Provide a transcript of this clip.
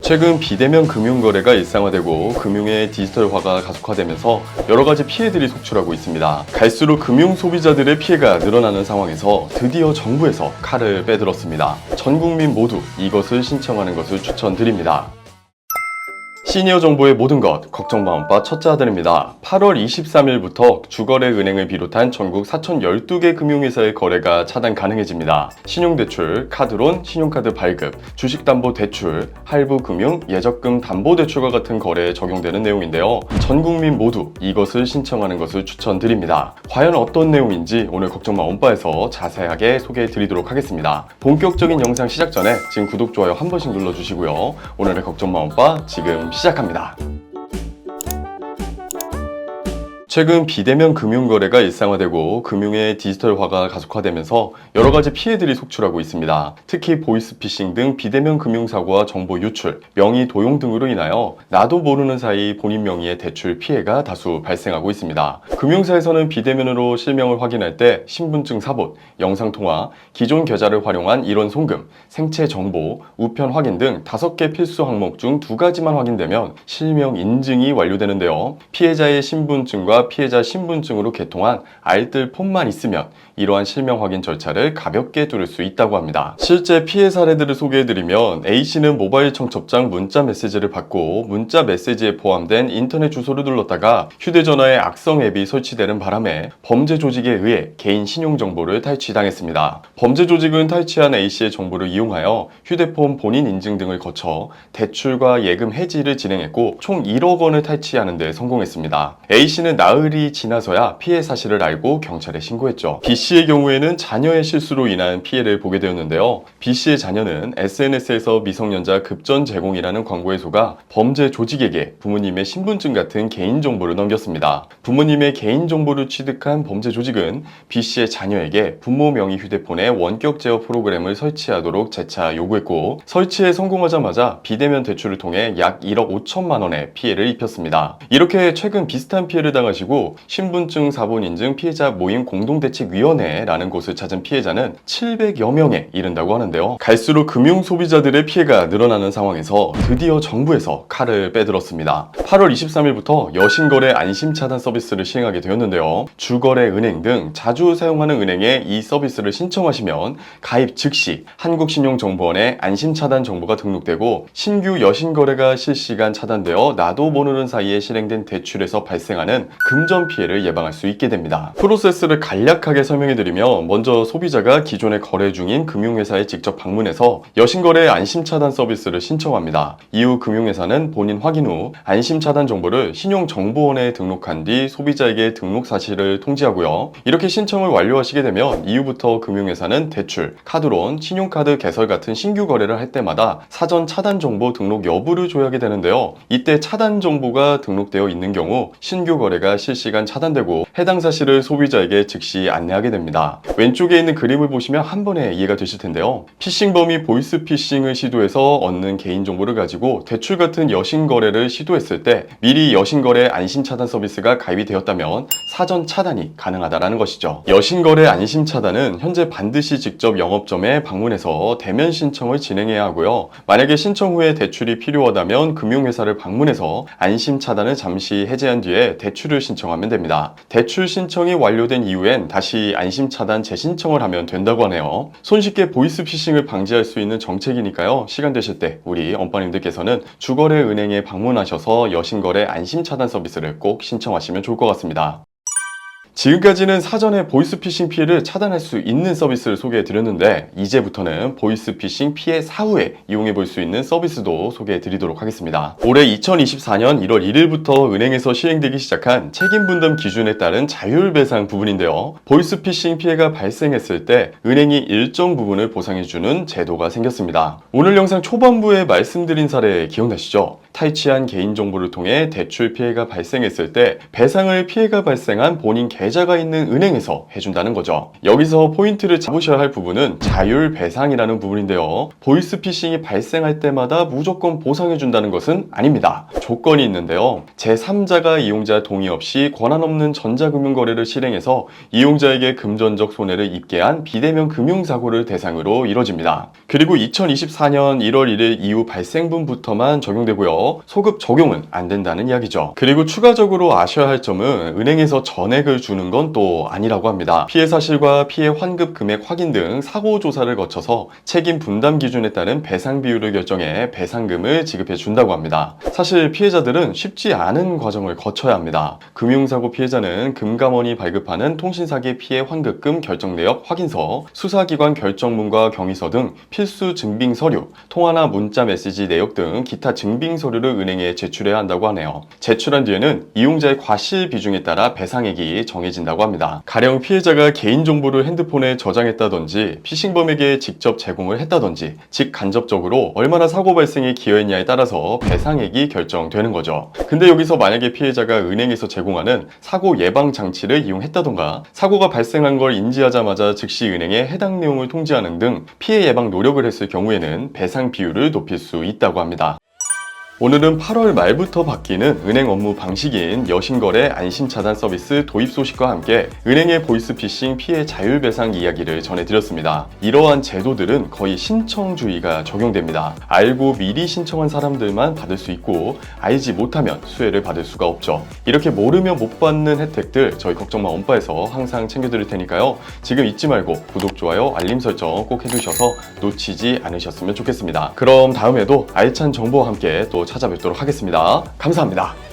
최근 비대면 금융거래가 일상화되고 금융의 디지털화가 가속화되면서 여러 가지 피해들이 속출하고 있습니다. 갈수록 금융 소비자들의 피해가 늘어나는 상황에서 드디어 정부에서 칼을 빼들었습니다. 전 국민 모두 이것을 신청하는 것을 추천드립니다. 시니어 정보의 모든 것, 걱정마음바 첫째 아들입니다. 8월 23일부터 주거래은행을 비롯한 전국 4,012개 금융회사의 거래가 차단 가능해집니다. 신용대출, 카드론, 신용카드 발급, 주식담보대출, 할부금융, 예적금 담보대출과 같은 거래에 적용되는 내용인데요. 전 국민 모두 이것을 신청하는 것을 추천드립니다. 과연 어떤 내용인지 오늘 걱정마음바에서 자세하게 소개해 드리도록 하겠습니다. 본격적인 영상 시작 전에 지금 구독, 좋아요 한 번씩 눌러주시고요. 오늘의 걱정마음바 지금 시작합니다. 최근 비대면 금융거래가 일상화되고 금융의 디지털화가 가속화되면서 여러 가지 피해들이 속출하고 있습니다. 특히 보이스피싱 등 비대면 금융사고와 정보 유출, 명의 도용 등으로 인하여 나도 모르는 사이 본인 명의의 대출 피해가 다수 발생하고 있습니다. 금융사에서는 비대면으로 실명을 확인할 때 신분증 사본, 영상통화, 기존 계좌를 활용한 일원 송금, 생체 정보, 우편 확인 등 5개 필수 항목 중 2가지만 확인되면 실명 인증이 완료되는데요. 피해자의 신분증과 피해자 신분증으로 개통한 알뜰 폰만 있으면 이러한 실명 확인 절차를 가볍게 뚫을 수 있다고 합니다. 실제 피해 사례들을 소개해드리면 A씨는 모바일 청첩장 문자 메시지를 받고 문자 메시지에 포함된 인터넷 주소를 눌렀다가 휴대전화에 악성 앱이 설치되는 바람에 범죄 조직에 의해 개인 신용정보를 탈취당했습니다. 범죄 조직은 탈취한 A씨의 정보를 이용하여 휴대폰 본인 인증 등을 거쳐 대출과 예금 해지를 진행했고 총 1억 원을 탈취하는 데 성공했습니다. A씨는 나흘이 지나서야 피해 사실을 알고 경찰에 신고했죠. B씨의 경우에는 자녀의 실수로 인한 피해를 보게 되었는데요. B씨의 자녀는 SNS에서 미성년자 급전 제공이라는 광고에 속아 범죄 조직에게 부모님의 신분증 같은 개인정보를 넘겼습니다. 부모님의 개인정보를 취득한 범죄 조직은 B씨의 자녀에게 부모 명의 휴대폰에 원격 제어 프로그램을 설치하도록 재차 요구했고 설치에 성공하자마자 비대면 대출을 통해 약 1억 5천만 원의 피해를 입혔습니다. 이렇게 최근 비슷한 피해를 당하시고 신분증 사본 인증 피해자 모임 공동대책위원회라는 곳을 찾은 피해자는 700여 명에 이른다고 하는데요. 갈수록 금융 소비자들의 피해가 늘어나는 상황에서 드디어 정부에서 칼을 빼들었습니다. 8월 23일부터 여신거래 안심차단 서비스를 시행하게 되었는데요. 주거래은행 등 자주 사용하는 은행에 이 서비스를 신청하시면 가입 즉시 한국신용정보원에 안심차단 정보가 등록되고 신규 여신거래가 실시간 차단되어 나도 모르는 사이에 실행된 대출에서 발생하는 금전 피해를 예방할 수 있게 됩니다. 프로세스를 간략하게 설명해드리면 먼저 소비자가 기존에 거래 중인 금융회사에 직접 방문해서 여신거래 안심차단 서비스를 신청합니다. 이후 금융회사는 본인 확인 후 안심차단 정보를 신용정보원에 등록한 뒤 소비자에게 등록 사실을 통지하고요. 이렇게 신청을 완료하시게 되면 이후부터 금융회사는 대출, 카드론, 신용카드 개설 같은 신규 거래를 할 때마다 사전 차단 정보 등록 여부를 조회하게 되는데요. 이때 차단 정보가 등록되어 있는 경우 신규 거래가 실시간 차단되고 해당 사실을 소비자에게 즉시 안내하게 됩니다. 왼쪽에 있는 그림을 보시면 한 번에 이해가 되실 텐데요. 피싱범이 보이스피싱을 시도해서 얻는 개인정보를 가지고 대출 같은 여신거래를 시도했을 때 미리 여신거래 안심차단 서비스가 가입이 되었다면 사전 차단이 가능하다는 것이죠. 여신거래 안심차단은 현재 반드시 직접 영업점에 방문해서 대면 신청을 진행해야 하고요. 만약에 신청 후에 대출이 필요하다면 금융회사를 방문해서 안심차단을 잠시 해제한 뒤에 대출을 신청하면 됩니다. 대출 신청이 완료된 이후엔 다시 안심차단 재신청을 하면 된다고 하네요. 손쉽게 보이스피싱을 방지할 수 있는 정책이니까요. 시간 되실 때 우리 엄빠님들께서는 주거래은행에 방문하셔서 여신거래 안심차단 서비스를 꼭 신청하시면 좋을 것 같습니다. 지금까지는 사전에 보이스피싱 피해를 차단할 수 있는 서비스를 소개해 드렸는데 이제부터는 보이스피싱 피해 사후에 이용해 볼 수 있는 서비스도 소개해 드리도록 하겠습니다. 올해 2024년 1월 1일부터 은행에서 시행되기 시작한 책임분담 기준에 따른 자율배상 부분인데요. 보이스피싱 피해가 발생했을 때 은행이 일정 부분을 보상해 주는 제도가 생겼습니다. 오늘 영상 초반부에 말씀드린 사례 기억나시죠? 탈취한 개인정보를 통해 대출 피해가 발생했을 때 배상을 피해가 발생한 본인 계좌가 있는 은행에서 해준다는 거죠. 여기서 포인트를 잡으셔야 할 부분은 자율 배상이라는 부분인데요. 보이스피싱이 발생할 때마다 무조건 보상해준다는 것은 아닙니다. 조건이 있는데요. 제3자가 이용자 동의 없이 권한 없는 전자금융거래를 실행해서 이용자에게 금전적 손해를 입게 한 비대면 금융사고를 대상으로 이뤄집니다. 그리고 2024년 1월 1일 이후 발생분부터만 적용되고요. 소급 적용은 안 된다는 이야기죠. 그리고 추가적으로 아셔야 할 점은 은행에서 전액을 주는 건 또 아니라고 합니다. 피해 사실과 피해 환급 금액 확인 등 사고 조사를 거쳐서 책임 분담 기준에 따른 배상 비율을 결정해 배상금을 지급해 준다고 합니다. 사실 피해자들은 쉽지 않은 과정을 거쳐야 합니다. 금융사고 피해자는 금감원이 발급하는 통신사기 피해 환급금 결정 내역 확인서, 수사기관 결정문과 경위서 등 필수 증빙 서류, 통화나 문자 메시지 내역 등 기타 증빙 서류를 은행에 제출해야 한다고 하네요. 제출한 뒤에는 이용자의 과실 비중에 따라 배상액이 정해진다고 합니다. 가령 피해자가 개인정보를 핸드폰에 저장했다든지 피싱범에게 직접 제공을 했다든지 직간접적으로 얼마나 사고 발생에 기여했냐에 따라서 배상액이 결정되는 거죠. 근데 여기서 만약에 피해자가 은행에서 제공하는 사고 예방 장치를 이용했다던가 사고가 발생한 걸 인지하자마자 즉시 은행에 해당 내용을 통지하는 등 피해 예방 노력을 했을 경우에는 배상 비율을 높일 수 있다고 합니다. 오늘은 8월 말부터 바뀌는 은행 업무 방식인 여신거래 안심차단 서비스 도입 소식과 함께 은행의 보이스피싱 피해 자율배상 이야기를 전해드렸습니다. 이러한 제도들은 거의 신청주의가 적용됩니다. 알고 미리 신청한 사람들만 받을 수 있고 알지 못하면 수혜를 받을 수가 없죠. 이렇게 모르면 못 받는 혜택들 저희 걱정마 언빠에서 항상 챙겨드릴 테니까요. 지금 잊지 말고 구독, 좋아요, 알림 설정 꼭 해주셔서 놓치지 않으셨으면 좋겠습니다. 그럼 다음에도 알찬 정보와 함께 또 찾아뵙도록 하겠습니다. 감사합니다.